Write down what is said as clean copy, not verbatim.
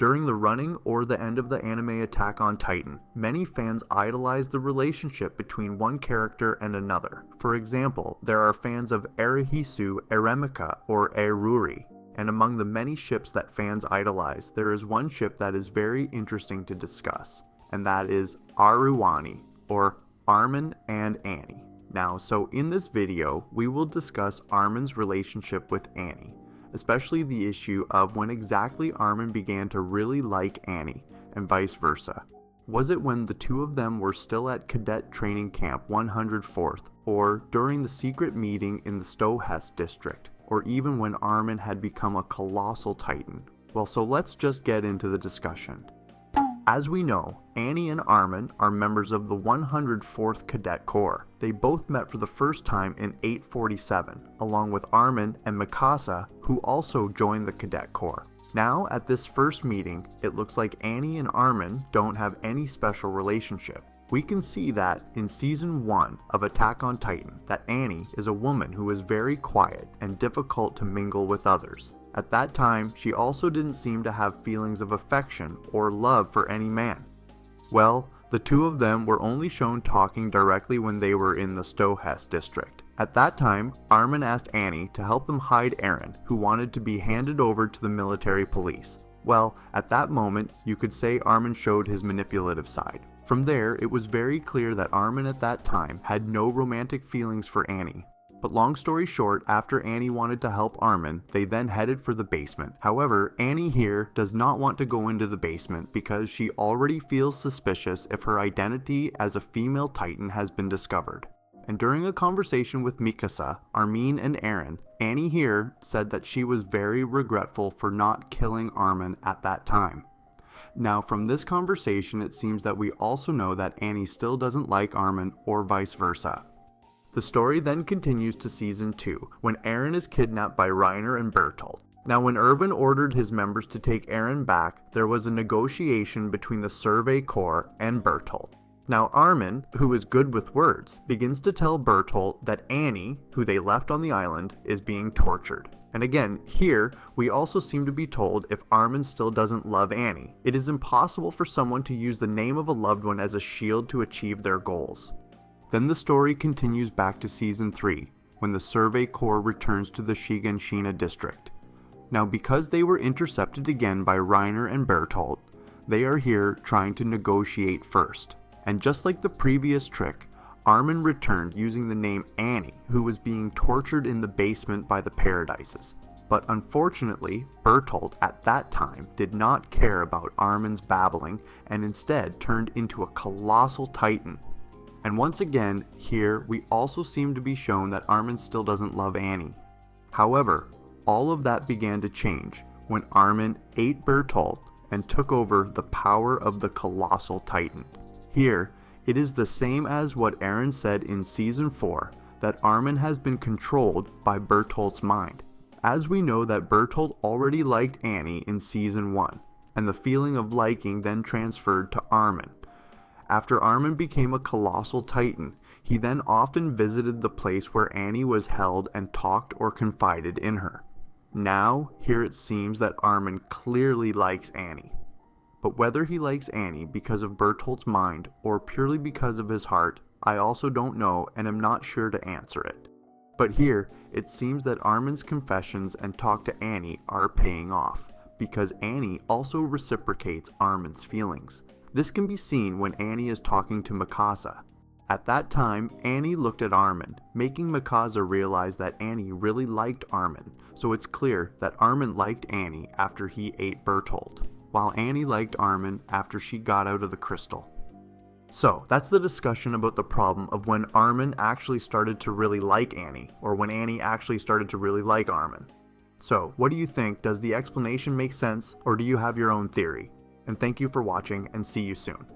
During the running or the end of the anime Attack on Titan, many fans idolize the relationship between one character and another. For example, there are fans of erehisu, eremika, or eruri. And among the many ships that fans idolize, there is one ship that is very interesting to discuss, and that is aruani, or Armin and Annie. Now, so in this video, we will discuss Armin's relationship with Annie, especially the issue of when exactly Armin began to really like Annie, and vice versa. Was it when the two of them were still at Cadet Training Camp 104th, or during the secret meeting in the Stohess district, or even when Armin had become a colossal titan? Well, so let's just get into the discussion. As we know, Annie and Armin are members of the 104th Cadet Corps. They both met for the first time in 847, along with Armin and Mikasa, who also joined the Cadet Corps. Now, at this first meeting, it looks like Annie and Armin don't have any special relationship. We can see that in Season 1 of Attack on Titan, that Annie is a woman who is very quiet and difficult to mingle with others. At that time, she also didn't seem to have feelings of affection or love for any man. Well, the two of them were only shown talking directly when they were in the Stohess district. At that time, Armin asked Annie to help them hide Eren, who wanted to be handed over to the military police. Well, at that moment, you could say Armin showed his manipulative side. From there, it was very clear that Armin at that time had no romantic feelings for Annie. But long story short, after Annie wanted to help Armin, they then headed for the basement. However, Annie here does not want to go into the basement because she already feels suspicious if her identity as a female titan has been discovered. And during a conversation with Mikasa, Armin and Eren, Annie here said that she was very regretful for not killing Armin at that time. Now, from this conversation, it seems that we also know that Annie still doesn't like Armin, or vice versa. The story then continues to Season 2, when Eren is kidnapped by Reiner and Bertolt. Now, when Erwin ordered his members to take Eren back, there was a negotiation between the Survey Corps and Bertolt. Now, Armin, who is good with words, begins to tell Bertolt that Annie, who they left on the island, is being tortured. And again, here, we also seem to be told if Armin still doesn't love Annie. It is impossible for someone to use the name of a loved one as a shield to achieve their goals. Then the story continues back to Season 3, when the Survey Corps returns to the Shiganshina district. Now, because they were intercepted again by Reiner and Bertolt, they are here trying to negotiate first. And just like the previous trick, Armin returned using the name Annie, who was being tortured in the basement by the Paradises. But unfortunately, Bertolt at that time did not care about Armin's babbling and instead turned into a colossal titan. And once again, here we also seem to be shown that Armin still doesn't love Annie. However, all of that began to change when Armin ate Bertolt and took over the power of the colossal titan. Here, it is the same as what Eren said in Season 4, that Armin has been controlled by Bertolt's mind. As we know that Bertolt already liked Annie in Season 1, and the feeling of liking then transferred to Armin. After Armin became a colossal titan, he then often visited the place where Annie was held and talked or confided in her. Now, here it seems that Armin clearly likes Annie. But whether he likes Annie because of Bertolt's mind or purely because of his heart, I also don't know and am not sure to answer it. But here, it seems that Armin's confessions and talk to Annie are paying off, because Annie also reciprocates Armin's feelings. This can be seen when Annie is talking to Mikasa. At that time, Annie looked at Armin, making Mikasa realize that Annie really liked Armin, so it's clear that Armin liked Annie after he ate Bertolt, while Annie liked Armin after she got out of the crystal. So, that's the discussion about the problem of when Armin actually started to really like Annie, or when Annie actually started to really like Armin. So, what do you think? Does the explanation make sense, or do you have your own theory? And thank you for watching, and see you soon.